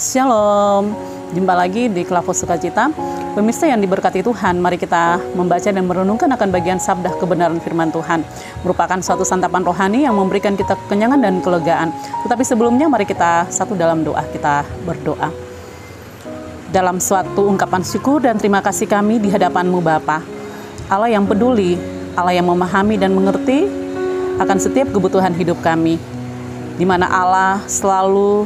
Shalom, jumpa lagi di Klavos Sukacita. Pemirsa yang diberkati Tuhan, mari kita membaca dan merenungkan akan bagian sabda kebenaran firman Tuhan. Merupakan suatu santapan rohani yang memberikan kita kekenyangan dan kelegaan. Tetapi sebelumnya mari kita satu dalam doa, kita berdoa. Dalam suatu ungkapan syukur dan terima kasih kami di hadapan-Mu Bapa, Allah yang peduli, Allah yang memahami dan mengerti akan setiap kebutuhan hidup kami, di mana Allah selalu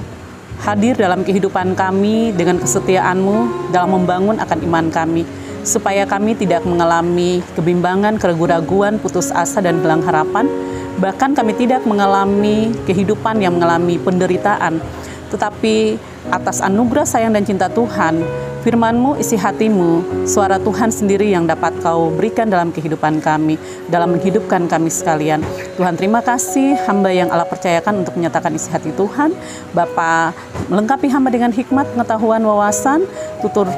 hadir dalam kehidupan kami dengan kesetiaan-Mu dalam membangun akan iman kami, supaya kami tidak mengalami kebimbangan, keraguan-raguan, putus asa, dan hilang harapan. Bahkan kami tidak mengalami kehidupan yang mengalami penderitaan, tetapi atas anugerah sayang dan cinta Tuhan, firman-Mu, isi hati-Mu, suara Tuhan sendiri yang dapat Kau berikan dalam kehidupan kami, dalam menghidupkan kami sekalian. Tuhan, terima kasih hamba yang Allah percayakan untuk menyatakan isi hati Tuhan. Bapa, melengkapi hamba dengan hikmat, pengetahuan, wawasan, tutur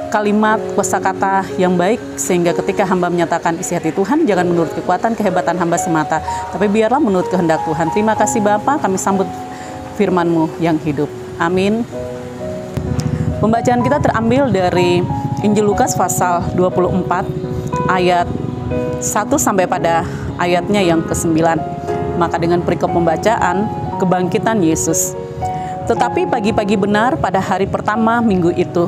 kalimat, kosakata yang baik, sehingga ketika hamba menyatakan isi hati Tuhan, jangan menurut kekuatan, kehebatan hamba semata, tapi biarlah menurut kehendak Tuhan. Terima kasih Bapa, kami sambut firman-Mu yang hidup. Amin. Pembacaan kita terambil dari Injil Lukas pasal 24 ayat 1 sampai pada ayatnya yang ke-9. Maka dengan perikop pembacaan, kebangkitan Yesus. Tetapi pagi-pagi benar pada hari pertama minggu itu,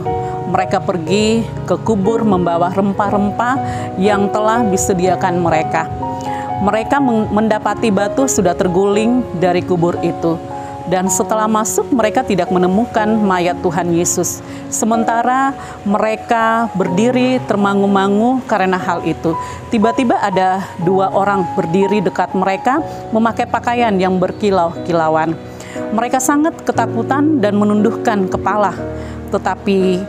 mereka pergi ke kubur membawa rempah-rempah yang telah disediakan mereka. Mereka mendapati batu sudah terguling dari kubur itu. Dan setelah masuk, mereka tidak menemukan mayat Tuhan Yesus. Sementara mereka berdiri termangu-mangu karena hal itu. Tiba-tiba ada dua orang berdiri dekat mereka, memakai pakaian yang berkilau-kilauan. Mereka sangat ketakutan dan menundukkan kepala. Tetapi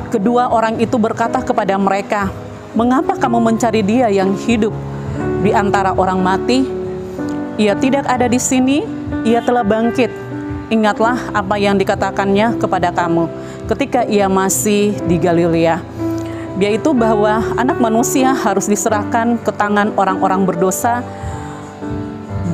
kedua orang itu berkata kepada mereka, "Mengapa kamu mencari Dia yang hidup di antara orang mati? Ia tidak ada di sini, Ia telah bangkit. Ingatlah apa yang dikatakannya kepada kamu ketika Ia masih di Galilea, yaitu bahwa Anak Manusia harus diserahkan ke tangan orang-orang berdosa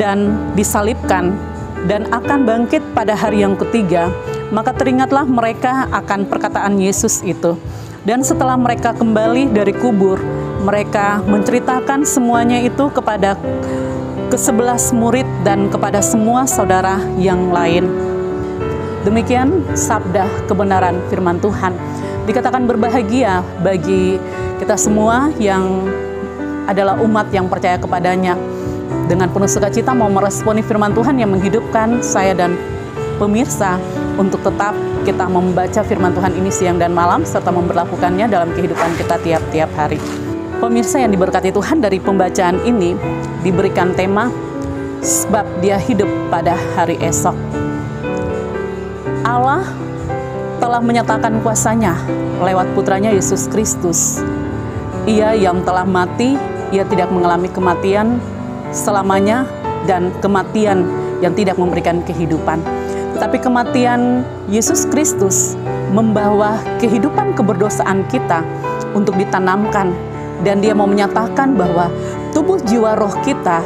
dan disalibkan, dan akan bangkit pada hari yang ketiga." Maka teringatlah mereka akan perkataan Yesus itu. Dan setelah mereka kembali dari kubur, mereka menceritakan semuanya itu kepada ke-11 murid dan kepada semua saudara yang lain. Demikian sabda kebenaran firman Tuhan. Dikatakan berbahagia bagi kita semua yang adalah umat yang percaya kepadanya. Dengan penuh sukacita mau meresponi firman Tuhan yang menghidupkan saya dan pemirsa untuk tetap kita membaca firman Tuhan ini siang dan malam, serta memberlakukannya dalam kehidupan kita tiap-tiap hari. Pemirsa yang diberkati Tuhan, dari pembacaan ini diberikan tema sebab Dia hidup pada hari esok. Allah telah menyatakan kuasa-Nya lewat putranya Yesus Kristus. Ia yang telah mati, Ia tidak mengalami kematian selamanya dan kematian yang tidak memberikan kehidupan. Tetapi kematian Yesus Kristus membawa kehidupan keberdosaan kita untuk ditanamkan. Dan Dia mau menyatakan bahwa tubuh jiwa roh kita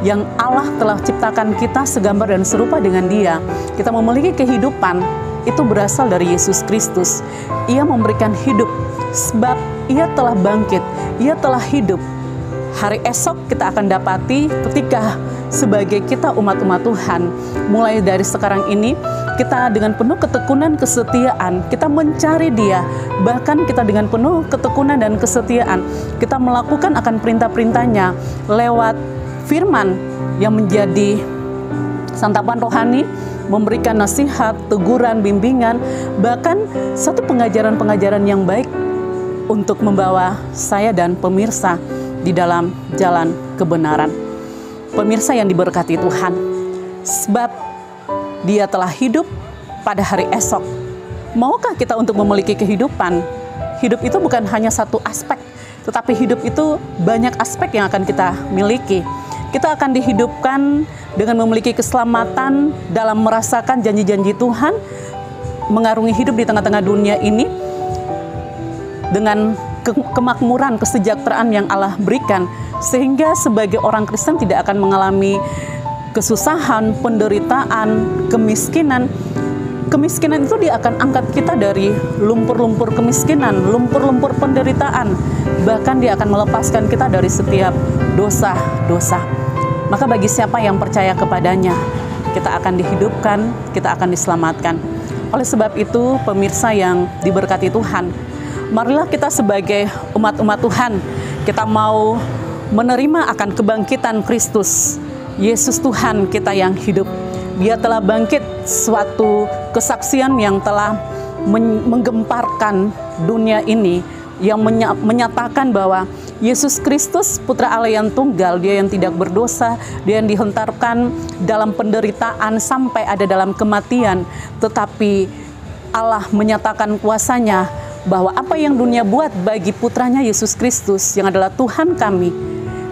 yang Allah telah ciptakan kita segambar dan serupa dengan Dia, kita memiliki kehidupan, itu berasal dari Yesus Kristus. Ia memberikan hidup sebab Ia telah bangkit, Ia telah hidup. Hari esok kita akan dapati ketika sebagai kita umat-umat Tuhan, mulai dari sekarang ini, kita dengan penuh ketekunan kesetiaan, kita mencari Dia. Bahkan kita dengan penuh ketekunan dan kesetiaan, kita melakukan akan perintah-perintah-Nya lewat firman yang menjadi santapan rohani, memberikan nasihat, teguran, bimbingan, bahkan satu pengajaran-pengajaran yang baik untuk membawa saya dan pemirsa di dalam jalan kebenaran. Pemirsa yang diberkati Tuhan, sebab Dia telah hidup pada hari esok. Maukah kita untuk memiliki kehidupan? Hidup itu bukan hanya satu aspek, tetapi hidup itu banyak aspek yang akan kita miliki. Kita akan dihidupkan dengan memiliki keselamatan dalam merasakan janji-janji Tuhan, mengarungi hidup di tengah-tengah dunia ini dengan kemakmuran, kesejahteraan yang Allah berikan, sehingga sebagai orang Kristen tidak akan mengalami kesusahan, penderitaan, kemiskinan. Kemiskinan itu dia akan angkat kita dari lumpur-lumpur kemiskinan, lumpur-lumpur penderitaan. Bahkan dia akan melepaskan kita dari setiap dosa-dosa. Maka bagi siapa yang percaya kepadanya, kita akan dihidupkan, kita akan diselamatkan. Oleh sebab itu, pemirsa yang diberkati Tuhan, marilah kita sebagai umat-umat Tuhan, kita mau menerima akan kebangkitan Kristus, Yesus Tuhan kita yang hidup. Dia telah bangkit, suatu kesaksian yang telah menggemparkan dunia ini, yang menyatakan bahwa Yesus Kristus, Putra Allah yang tunggal, dia yang tidak berdosa, dia yang dihentarkan dalam penderitaan sampai ada dalam kematian, tetapi Allah menyatakan kuasanya bahwa apa yang dunia buat bagi putranya Yesus Kristus yang adalah Tuhan kami,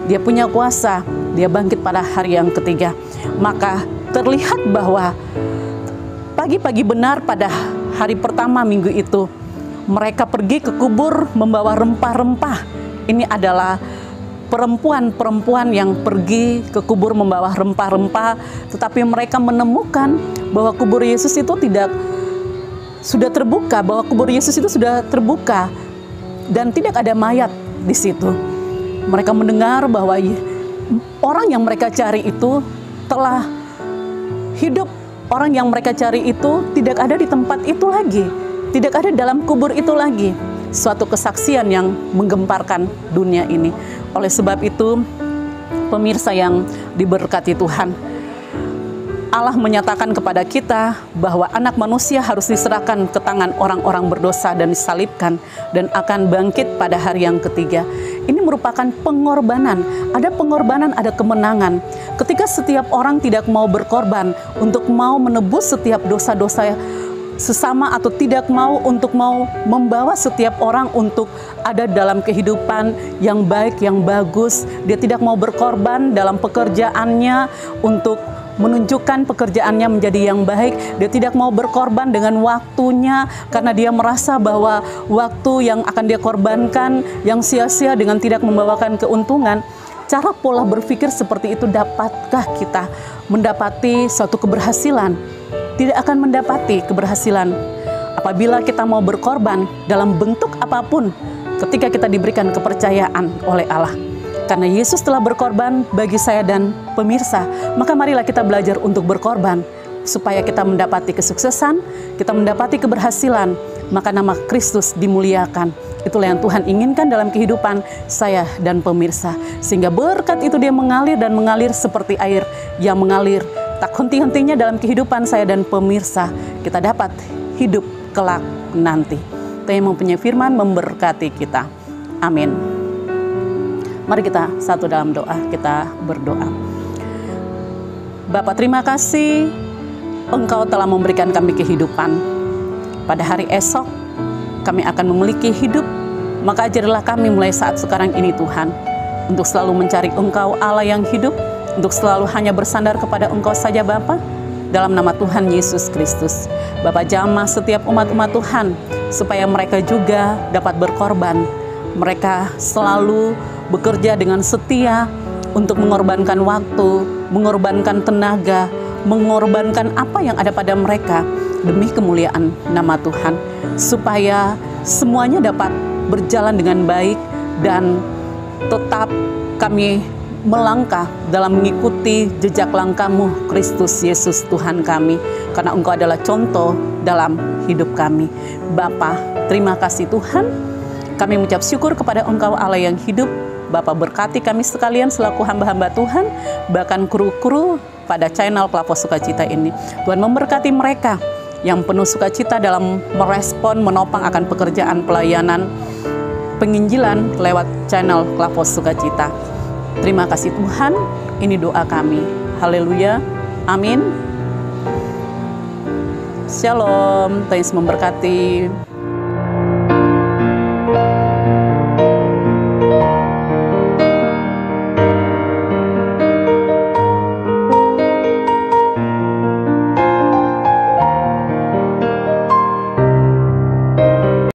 dia punya kuasa, dia bangkit pada hari yang ketiga. Maka terlihat bahwa pagi-pagi benar pada hari pertama minggu itu, mereka pergi ke kubur membawa rempah-rempah. Ini adalah perempuan-perempuan yang pergi ke kubur membawa rempah-rempah, tetapi mereka menemukan bahwa kubur Yesus itu sudah terbuka, bahwa kubur Yesus itu sudah terbuka dan tidak ada mayat di situ. Mereka mendengar bahwa orang yang mereka cari itu telah hidup. Orang yang mereka cari itu tidak ada di tempat itu lagi, tidak ada dalam kubur itu lagi. Suatu kesaksian yang menggemparkan dunia ini. Oleh sebab itu, pemirsa yang diberkati Tuhan, Allah menyatakan kepada kita bahwa anak manusia harus diserahkan ke tangan orang-orang berdosa dan disalibkan, dan akan bangkit pada hari yang ketiga. Ini merupakan pengorbanan. Ada pengorbanan, ada kemenangan. Ketika setiap orang tidak mau berkorban untuk mau menebus setiap dosa-dosa sesama, atau tidak mau untuk mau membawa setiap orang untuk ada dalam kehidupan yang baik, yang bagus. Dia tidak mau berkorban dalam pekerjaannya untuk menunjukkan pekerjaannya menjadi yang baik. Dia tidak mau berkorban dengan waktunya karena dia merasa bahwa waktu yang akan dia korbankan yang sia-sia dengan tidak membawakan keuntungan. Cara pola berpikir seperti itu, dapatkah kita mendapati suatu keberhasilan? Tidak akan mendapati keberhasilan apabila kita mau berkorban dalam bentuk apapun ketika kita diberikan kepercayaan oleh Allah. Karena Yesus telah berkorban bagi saya dan pemirsa, maka marilah kita belajar untuk berkorban supaya kita mendapati kesuksesan, kita mendapati keberhasilan, maka nama Kristus dimuliakan. Itulah yang Tuhan inginkan dalam kehidupan saya dan pemirsa, sehingga berkat itu dia mengalir dan mengalir seperti air yang mengalir tak henti-hentinya dalam kehidupan saya dan pemirsa. Kita dapat hidup kelak nanti. Tuhan yang mempunyai firman memberkati kita. Amin. Mari kita satu dalam doa, kita berdoa. Bapa, terima kasih Engkau telah memberikan kami kehidupan. Pada hari esok kami akan memiliki hidup, maka ajarilah kami mulai saat sekarang ini Tuhan, untuk selalu mencari Engkau Allah yang hidup, untuk selalu hanya bersandar kepada Engkau saja Bapa, dalam nama Tuhan Yesus Kristus. Bapa, jamah setiap umat-umat Tuhan, supaya mereka juga dapat berkorban. Mereka selalu bekerja dengan setia untuk mengorbankan waktu, mengorbankan tenaga, mengorbankan apa yang ada pada mereka demi kemuliaan nama Tuhan, supaya semuanya dapat berjalan dengan baik dan tetap kami melangkah dalam mengikuti jejak langkah-Mu, Kristus Yesus Tuhan kami, karena Engkau adalah contoh dalam hidup kami. Bapa, terima kasih Tuhan. Kami mengucap syukur kepada Engkau Allah yang hidup. Bapa, berkati kami sekalian selaku hamba-hamba Tuhan, bahkan kru-kru pada channel Pelapor Sukacita ini. Tuhan memberkati mereka yang penuh sukacita dalam merespon, menopang akan pekerjaan pelayanan penginjilan lewat channel Pelapor Sukacita. Terima kasih Tuhan, ini doa kami. Haleluya, amin. Shalom, Tuhan Yesus memberkati.